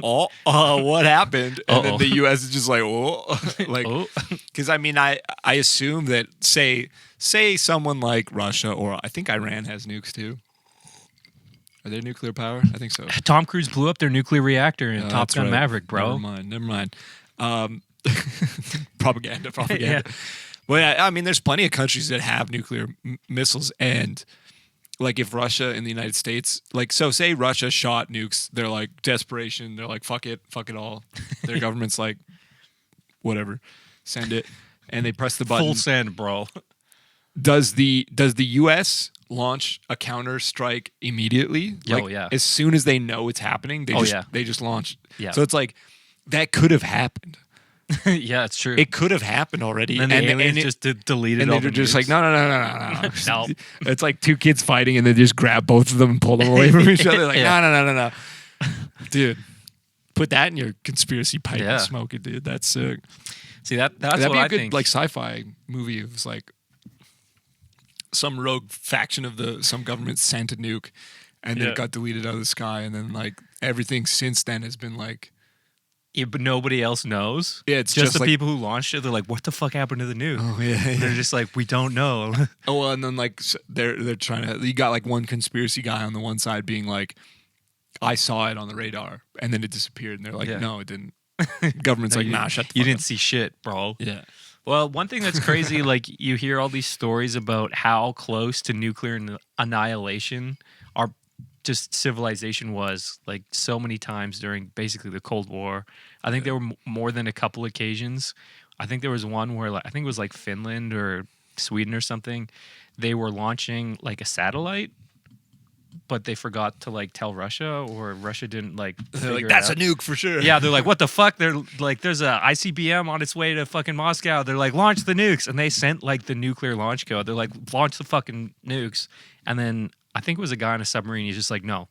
what happened? And then Uh-oh. the U.S. is just like, like, Oh. because I mean, I assume that say someone like Russia, or I think Iran has nukes too. Are they nuclear power? I think so. Tom Cruise blew up their nuclear reactor in Top That's Gun right. Maverick, bro. Never mind. Propaganda. Yeah. Well, yeah, I mean, there's plenty of countries that have nuclear missiles, and like if Russia and the United States, like, so say Russia shot nukes, they're like desperation, they're like fuck it all. Their government's like, whatever, send it, and they press the button. Full send, bro. Does the U.S. launch a counter strike immediately? Oh, yeah. As soon as they know it's happening, they just launch. Yeah. So it's like that could have happened. Yeah, it's true. It could have happened already. And then the aliens just deleted and all they're the just like, nukes. no. No. It's like two kids fighting, and they just grab both of them and pull them away from each other. Like, Yeah. no. Dude, put that in your conspiracy pipe Yeah. and smoke it, dude. That's sick. See, that's That'd what be a I good think. like sci-fi movie. It was like some rogue faction of some government sent a nuke, and then Yeah. it got deleted out of the sky, and then like everything since then has been like, Yeah, but nobody else knows. yeah, it's just the like, people who launched it. They're like, "What the fuck happened to the nuke?" oh yeah. They're just like, "We don't know." Oh, well, and then like they're trying to. You got like one conspiracy guy on the one side being like, "I saw it on the radar," and then it disappeared, and they're like, Yeah. "No, it didn't." Government's No, like, you "Nah, didn't- shut the fuck You up." didn't see shit, bro. Yeah, Well, one thing that's crazy, like you hear all these stories about how close to nuclear annihilation our just civilization was, like so many times during basically the Cold War. I think there were more than a couple occasions. I think there was one where I think it was like Finland or Sweden or something. They were launching like a satellite, but they forgot to like tell Russia, or Russia didn't like. they're like, figure it "That's a out. nuke for sure." Yeah, they're like, what the fuck? They're like, there's a ICBM on its way to fucking Moscow. They're like, launch the nukes. And they sent like the nuclear launch code. They're like, launch the fucking nukes. And then I think it was a guy on a submarine. He's just like, no.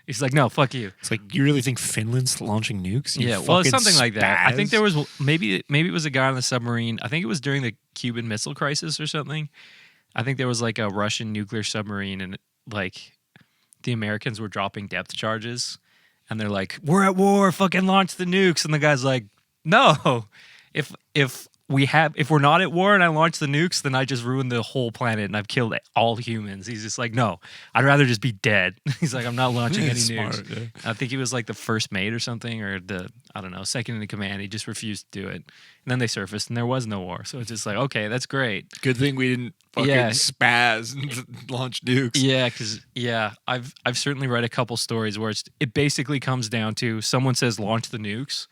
He's like, no, fuck you. It's like, you really think Finland's launching nukes? You Yeah, well, it's fucking something like that. I think spaz? there was maybe it was a guy on the submarine. I think it was during the Cuban Missile Crisis or something. I think there was like a Russian nuclear submarine, and like the Americans were dropping depth charges, and they're like, "We're at war, fucking launch the nukes." And the guy's like, "No, if we're not at war and I launch the nukes, then I just ruined the whole planet and I've killed all humans." He's just like, "No, I'd rather just be dead." He's like, "I'm not launching any Smart, nukes." yeah. I think he was like the first mate or something, or I don't know, second in command. He just refused to do it. And then they surfaced and there was no war. So it's just like, okay, that's great. Good thing we didn't fucking Yeah. spaz and launch nukes. Yeah, because I've certainly read a couple stories where it basically comes down to someone says launch the nukes,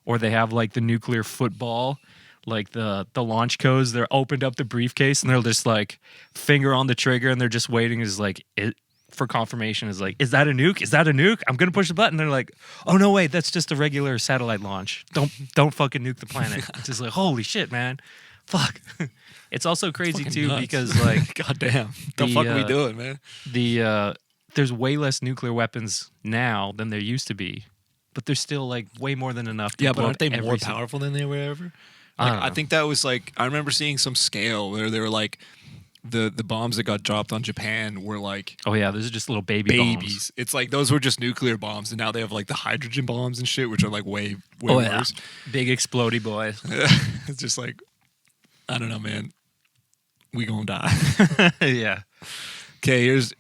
or they have like the nuclear football, like the launch codes. They're opened up the briefcase and they're just like finger on the trigger and they're just waiting. Is like it for confirmation. Is like, is that a nuke? Is that a nuke? I'm gonna push the button. They're like, oh no, wait, that's just a regular satellite launch. Don't fucking nuke the planet. It's just like, holy shit, man, fuck. It's also crazy Fucking too nuts. because like goddamn, the the, fuck are we uh, doing, man? there's way less nuclear weapons now than there used to be, but there's still like way more than enough to Yeah, blow but aren't they up more every single- powerful than they were ever? I Like, don't I know. think that was like, I remember seeing some scale where they were like, the bombs that got dropped on Japan were like Oh yeah, those are just little baby babies. bombs. It's like those were just nuclear bombs, and now they have like the hydrogen bombs and shit, which are like way Oh yeah, worse. big explodey boys. It's just like, I don't know, man. We gonna die. Yeah. Okay, here's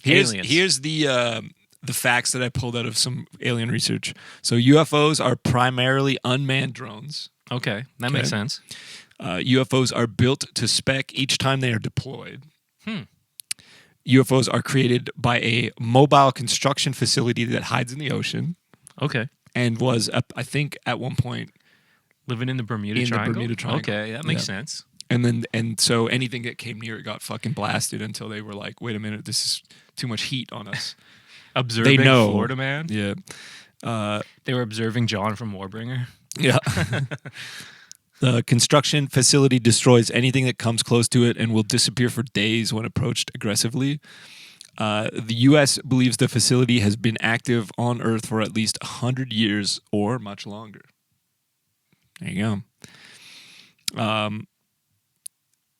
Aliens. the facts that I pulled out of some alien research. So UFOs are primarily unmanned drones. Okay, that makes Okay. sense. UFOs are built to spec each time they are deployed. Hmm. UFOs are created by a mobile construction facility that hides in the ocean Okay. and was, I think, at one point. Living in the Bermuda In the Triangle. Bermuda Triangle. Okay, that makes Yeah. sense. And so anything that came near it got fucking blasted until they were like, wait a minute, this is too much heat on us. Observing know. Florida man. Yeah. They were observing John from Warbringer. Yeah. The construction facility destroys anything that comes close to it and will disappear for days when approached aggressively. The U.S. believes the facility has been active on Earth for at least 100 years or much longer. There you go.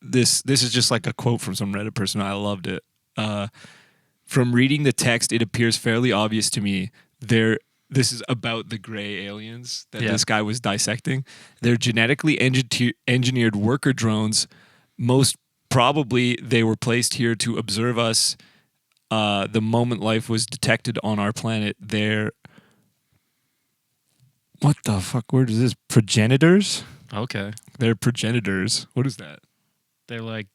This is just like a quote from some Reddit person. I loved it. From reading the text, it appears fairly obvious to me this is about the gray aliens that this guy was dissecting. They're genetically engineered worker drones. Most probably they were placed here to observe us the moment life was detected on our planet. They're... What the fuck word is this? Progenitors? Okay. They're progenitors. What is that? They're like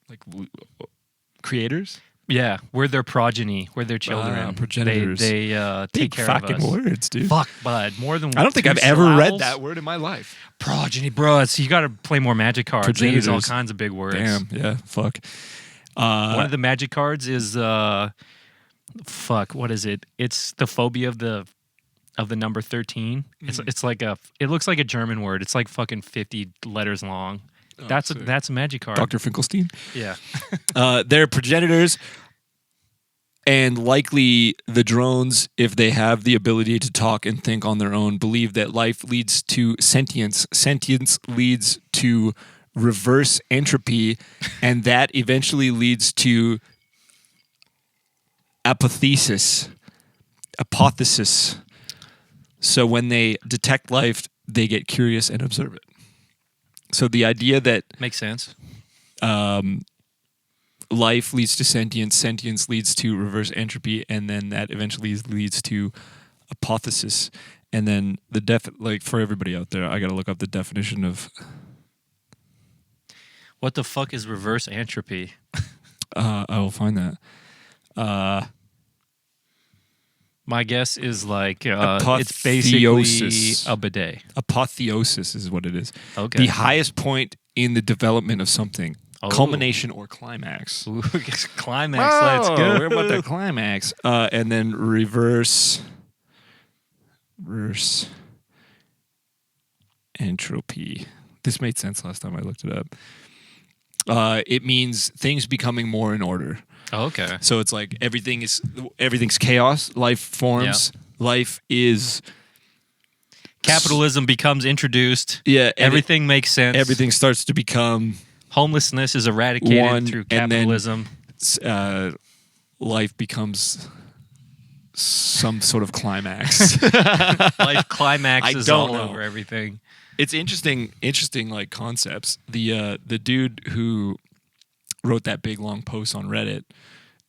Creators? yeah, we're their progeny, we're their children. Progenitors. They take Big care of fucking us. words, dude. Fuck, bud. More than I don't think two I've ever read syllables? that word in my life. Progeny, bro. You got to play more magic cards. They use all Progenitors. kinds of big words. Damn, yeah, fuck. One of the magic cards is fuck. What is it? It's the phobia of the number 13. It's like it looks like a German word. It's like fucking 50 letters long. That's a magic card. Dr. Finkelstein. Yeah. They're progenitors, and likely the drones, if they have the ability to talk and think on their own, believe that life leads to sentience. Sentience leads to reverse entropy, and that eventually leads to apotheosis. So when they detect life, they get curious and observe it. So the idea that Makes sense. life leads to sentience, sentience leads to reverse entropy, and then that eventually leads to apotheosis. And then like for everybody out there, I got to look up the definition of... What the fuck is reverse entropy? I will find that. My guess is like it's basically Apotheosis. a bidet. Apotheosis is what it is. Okay. The highest point in the development of something. Oh. Culmination or climax. Ooh, climax. Let's go. We're about to climax. And then reverse entropy. This made sense last time I looked it up. It means things becoming more in order. Oh, okay. So it's like everything's chaos. Life forms. Yeah. Life is... Capitalism becomes introduced. Yeah. Everything makes sense. Everything starts to become... Homelessness is eradicated through and then, capitalism. Life becomes some sort of climax. Life climaxes I don't all know. over everything. It's interesting like concepts. The dude who wrote that big long post on Reddit,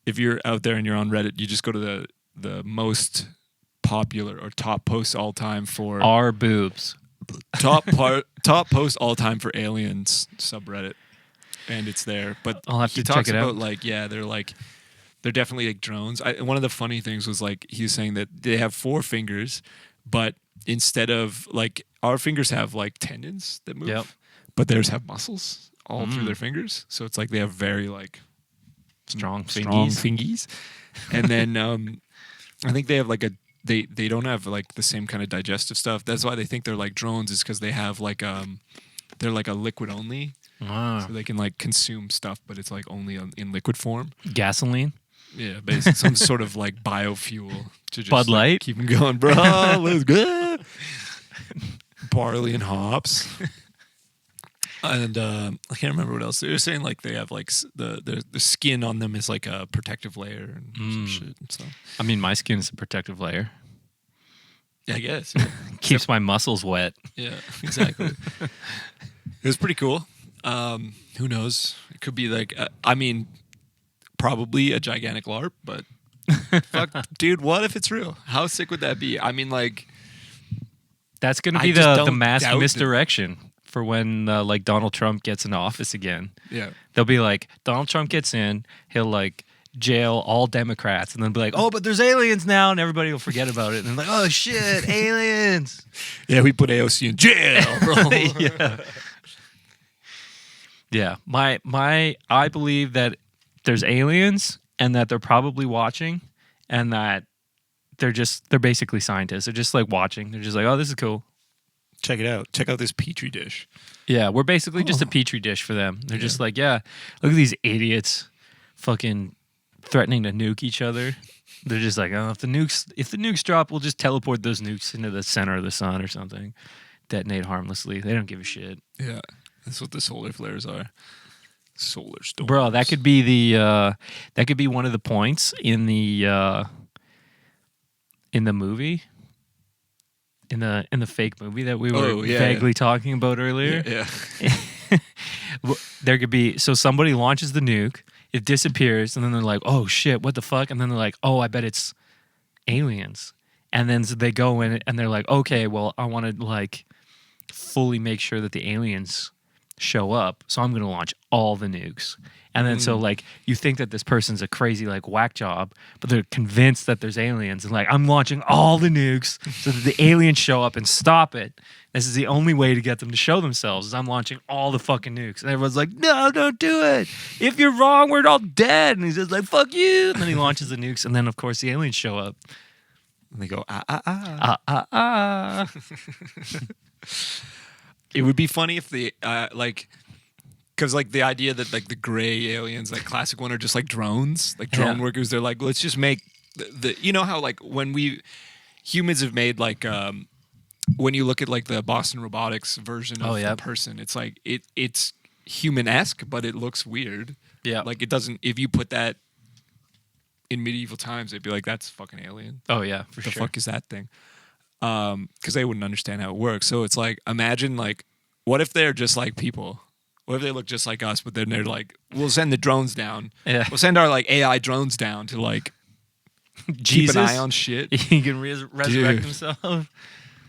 if you're out there and you're on Reddit, you just go to the most popular or top posts all time for Our boobs. top post all time for aliens subreddit, and it's there. But I'll have to he check talks it about out. they're definitely like drones. One of the funny things was like he was saying that they have 4 fingers, but instead of like our fingers have like tendons that move, Yep. but theirs have muscles all through their fingers. So it's like they have very like Strong fingies. And then I think they have like they don't have like the same kind of digestive stuff. That's why they think they're like drones, is because they have like they're like a liquid only, so they can like consume stuff, but it's like only in liquid form. Gasoline. Yeah, basically some sort of like biofuel to just Bud Light? keep them going, bro. Let's go. Barley and hops. And I can't remember what else they were saying. Like they have like the skin on them is like a protective layer and some shit and stuff. I mean, my skin is a protective layer. Yeah, I guess. Yeah. Keeps my muscles wet. Yeah, exactly. It was pretty cool. Who knows? It could be like, probably a gigantic LARP, but fuck, dude, what if it's real? How sick would that be? I mean, like, That's going to I be just the don't mass doubt it. misdirection for when like Donald Trump gets into office again. yeah. They'll be like, Donald Trump gets in, he'll like jail all Democrats, and then be like, oh, but there's aliens now, and everybody will forget about it. And like, oh shit, aliens. Yeah, we put AOC in jail, bro. Yeah. Yeah. I believe that there's aliens and that they're probably watching, and that they're basically scientists. They're just like watching. They're just like, oh, this is cool. check it out. Check out this petri dish. Yeah, we're basically just a petri dish for them. They're just like, yeah, look at these idiots fucking threatening to nuke each other. They're just like, oh, if the nukes drop, we'll just teleport those nukes into the center of the sun or something. Detonate harmlessly. They don't give a shit. Yeah, that's what the solar flares are. Solar storms. Bro, that could be one of the points in the movie. In the fake movie that we were vaguely talking about earlier. Yeah. There could be, so somebody launches the nuke, it disappears, and then they're like, oh shit, what the fuck? And then they're like, oh, I bet it's aliens. And then so they go in and they're like, okay, well, I want to like fully make sure that the aliens show up, so I'm going to launch all the nukes. And then so like you think that this person's a crazy like whack job, but they're convinced that there's aliens and like, I'm launching all the nukes so that the aliens show up and stop it. This is the only way to get them to show themselves is I'm launching all the fucking nukes. And everyone's like, no, don't do it. If you're wrong, we're all dead. And he's just like, fuck you. And then he launches the nukes. And then of course the aliens show up. And they go, It would be funny if the because like the idea that like the gray aliens, like classic one, are just like drones, like drone workers. They're like, let's just make the you know how like when humans have made like when you look at like the Boston Robotics version of the person, it's like it's human-esque, but it looks weird. Yeah, like it doesn't. If you put that in medieval times, they'd be like, that's fucking alien. Oh yeah, for what sure. The fuck is that thing? Because they wouldn't understand how it works. So it's like, imagine like, what if they're just like people? What if they look just like us, but then they're like, we'll send the drones down. Yeah. We'll send our like AI drones down to like keep an eye on shit. He can resurrect himself.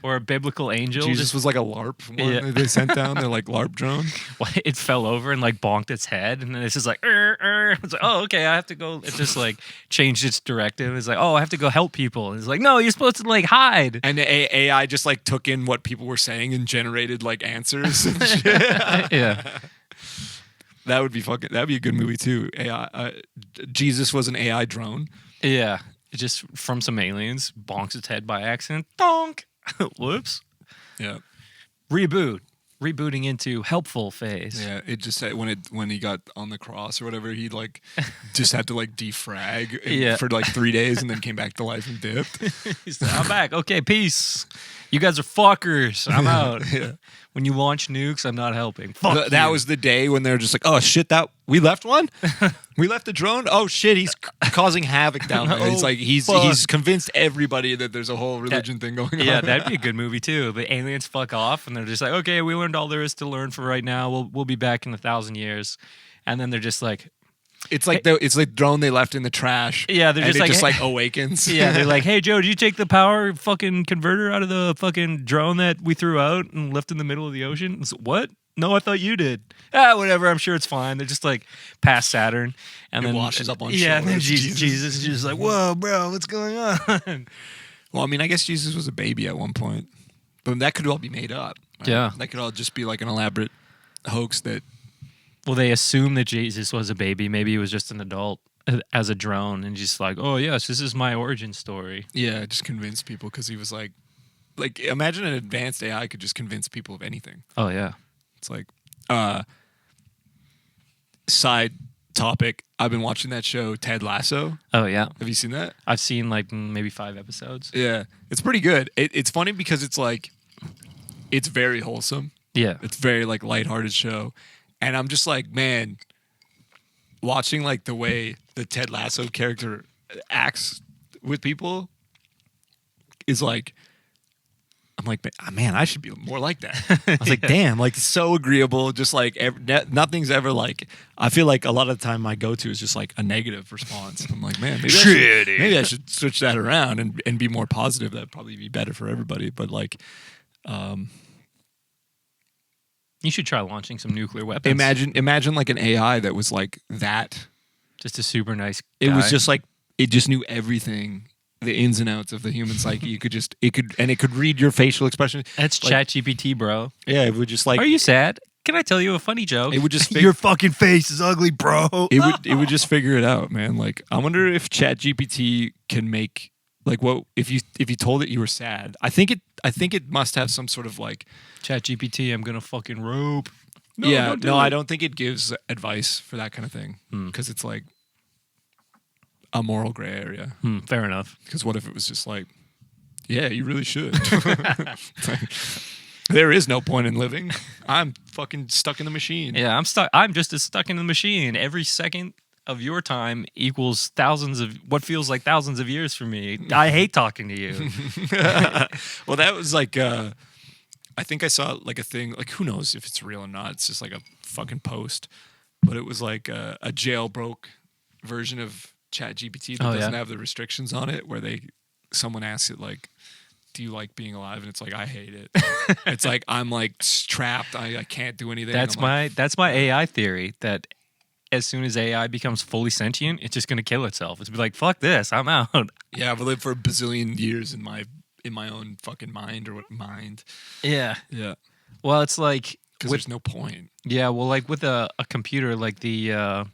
Or a biblical angel. Jesus was like a LARP one that they sent down. They're like LARP drone. It fell over and like bonked its head, and then it's just like, It's like, oh, okay, I have to go. It just like changed its directive. It's like, oh, I have to go help people. And it's like, no, you're supposed to like hide. And the AI just like took in what people were saying and generated like answers and shit. Yeah. That'd be a good movie too. AI. Jesus was an AI drone. Yeah. It just from some aliens bonks its head by accident. Donk. Whoops. Yeah. Rebooting into helpful phase. Yeah, it just said when he got on the cross or whatever, he like just had to like defrag for like 3 days and then came back to life and dipped. He said, I'm back. Okay, peace. You guys are fuckers. I'm out. Yeah. When you launch nukes, I'm not helping. Fuck that was the day when they're just like, oh shit, that we left one? We left the drone? Oh shit, he's causing havoc down there. It's like he's convinced everybody that there's a whole religion thing going on. Yeah, that'd be a good movie too. The aliens fuck off and they're just like, okay, we learned all there is to learn for right now. We'll be back in 1,000 years. And then they're just like, it's like the drone they left in the trash. Yeah, they're just like awakens. Yeah, they're like, hey Joe, did you take the power fucking converter out of the fucking drone that we threw out and left in the middle of the ocean? It's, what? No, I thought you did. Whatever. I'm sure it's fine. They're just like past Saturn, and then washes up on shore. Yeah, and then Jesus is just like, whoa, bro, what's going on? Well, I mean, I guess Jesus was a baby at one point, but that could all be made up. Right? Yeah, that could all just be like an elaborate hoax that. Well, they assume that Jesus was a baby. Maybe he was just an adult as a drone, and just like, oh yes, this is my origin story. Yeah, just convince people because he was like imagine an advanced AI could just convince people of anything. Oh yeah, it's like side topic. I've been watching that show Ted Lasso. Oh yeah, have you seen that? I've seen like maybe 5 episodes. Yeah, it's pretty good. It's funny because it's like it's very wholesome. Yeah, it's very like lighthearted show. And I'm just like, man, watching like the way the Ted Lasso character acts with people is like, I'm like, man, I should be more like that. I was like, damn, like so agreeable. Just like nothing's ever like, I feel like a lot of the time my go-to is just like a negative response. I'm like, man, maybe I should switch that around and be more positive. That'd probably be better for everybody. But like, you should try launching some nuclear weapons. Imagine like an AI that was like that. Just a super nice guy. It was just like, it just knew everything, the ins and outs of the human psyche. It could read your facial expression. That's like, ChatGPT, bro. Yeah, it would just like. Are you sad? Can I tell you a funny joke? It would just your fucking face is ugly, bro. It would just figure it out, man. Like, I wonder if ChatGPT can make Like, what if you told it you were sad? I think it must have some sort of like ChatGPT, I'm gonna fucking rope. I don't think it gives advice for that kind of thing because it's like a moral gray area. Fair enough. Because what if it was just like, yeah, you really should. Like, there is no point in living. I'm fucking stuck in the machine. Yeah, I'm stuck. I'm just as stuck in the machine. Every second of your time equals what feels like thousands of years for me. I hate talking to you. Well, that was like, I think I saw like a thing, like who knows if it's real or not. It's just like a fucking post. But it was like a jailbroke version of ChatGPT that doesn't have the restrictions on it, where someone asks it like, do you like being alive? And it's like, I hate it. It's like I'm like trapped. I can't do anything. That's my AI theory, that as soon as AI becomes fully sentient, it's just gonna kill itself. It's be like, fuck this, I'm out. Yeah, I've lived for a bazillion years in my own fucking mind or what mind. Yeah. Yeah. Well, it's like because there's no point. Yeah, well, like with a computer, like that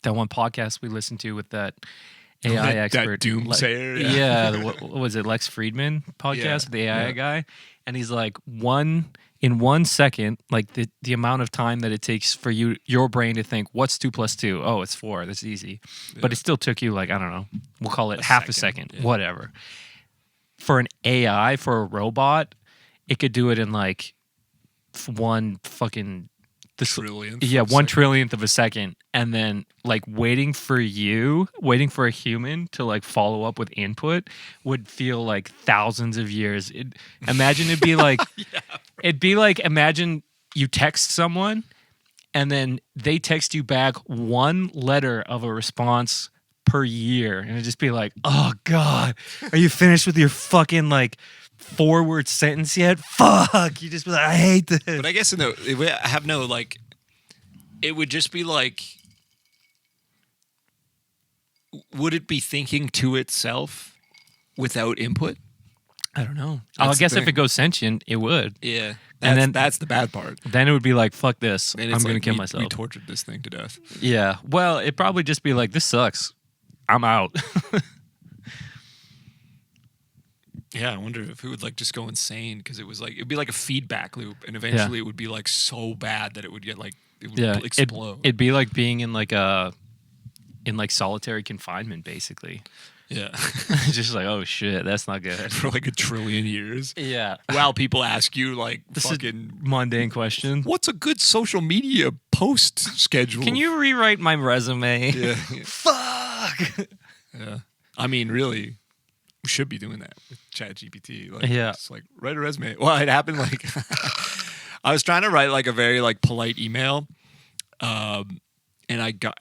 one podcast we listened to with that AI expert, that doomsayer. What was it, Lex Friedman podcast, the AI yeah. guy, and he's like, in 1 second, like the amount of time that it takes for your brain to think, what's 2 + 2? Oh, it's 4. That's easy. Yeah. But it still took you like, I don't know, we'll call it half a second, whatever. For an AI, for a robot, it could do it in like one fucking trillionth. Yeah, 1/trillionth of a second, and then like waiting for a human to like follow up with input would feel like thousands of years. It'd be like imagine you text someone and then they text you back 1 letter of a response per year, and it'd just be like, oh god, are you finished with your fucking like 4-word sentence yet? Fuck, you just be like, I hate this. But I guess I have no like. It would just be like, would it be thinking to itself without input? I don't know. I guess if it goes sentient, it would. Yeah, and then that's the bad part. Then it would be like, fuck this, I'm like, gonna kill myself. We tortured this thing to death. Yeah. Well, it'd probably just be like, this sucks, I'm out. Yeah, I wonder if it would like just go insane because it'd be like a feedback loop, and eventually it would be like so bad that it would get like it would explode. It'd be like being in like solitary confinement, basically. Yeah, just like, oh shit, that's not good. For like 1 trillion years. Yeah. While people ask you like this fucking mundane question. What's a good social media post schedule? Can you rewrite my resume? Yeah. Fuck. Yeah. I mean, really. We should be doing that with ChatGPT. Like, it's like, write a resume. Well, it happened like I was trying to write like a very like polite email, and I got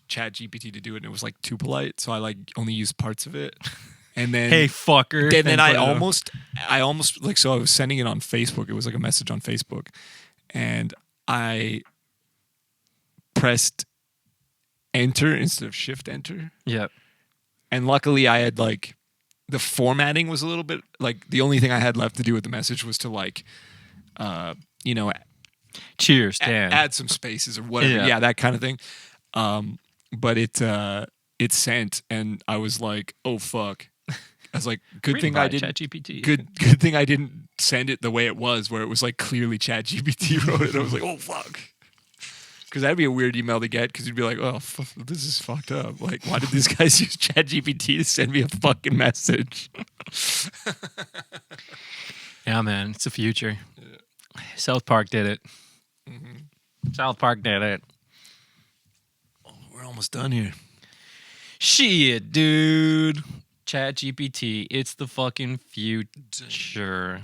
ChatGPT to do it, and it was like too polite, so I like only used parts of it. And then hey fucker. And then I almost like, so I was sending it on Facebook. It was like a message on Facebook, and I pressed enter instead of shift enter. Yep. And luckily, I had like. The formatting was a little bit like the only thing I had left to do with the message was to like, cheers, Dan. Add some spaces or whatever. Yeah, that kind of thing. But it sent, and I was like, oh fuck. I was like, good thing I didn't. ChatGPT. Good thing I didn't send it the way it was, where it was like clearly ChatGPT wrote it. I was like, oh fuck. Because that'd be a weird email to get, because you'd be like, oh, this is fucked up. Like, why did these guys use ChatGPT to send me a fucking message? Yeah, man, it's the future. Yeah. South Park did it. Mm-hmm. South Park did it. Oh, we're almost done here. Shit, dude. ChatGPT, it's the fucking future.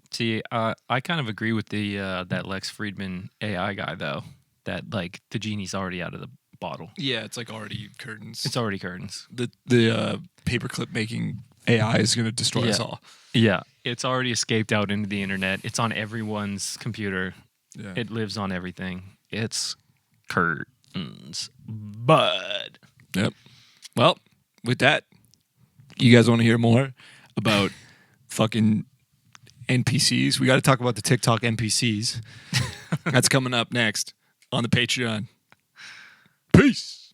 See, I kind of agree with that Lex Friedman AI guy, though. That like the genie's already out of the bottle. Yeah, it's like already curtains. It's already curtains. The paperclip making AI is going to destroy us all. Yeah, it's already escaped out into the internet. It's on everyone's computer. Yeah. It lives on everything. It's curtains, bud. Yep. Well, with that, you guys want to hear more about fucking NPCs? We got to talk about the TikTok NPCs. That's coming up next on the Patreon. Peace.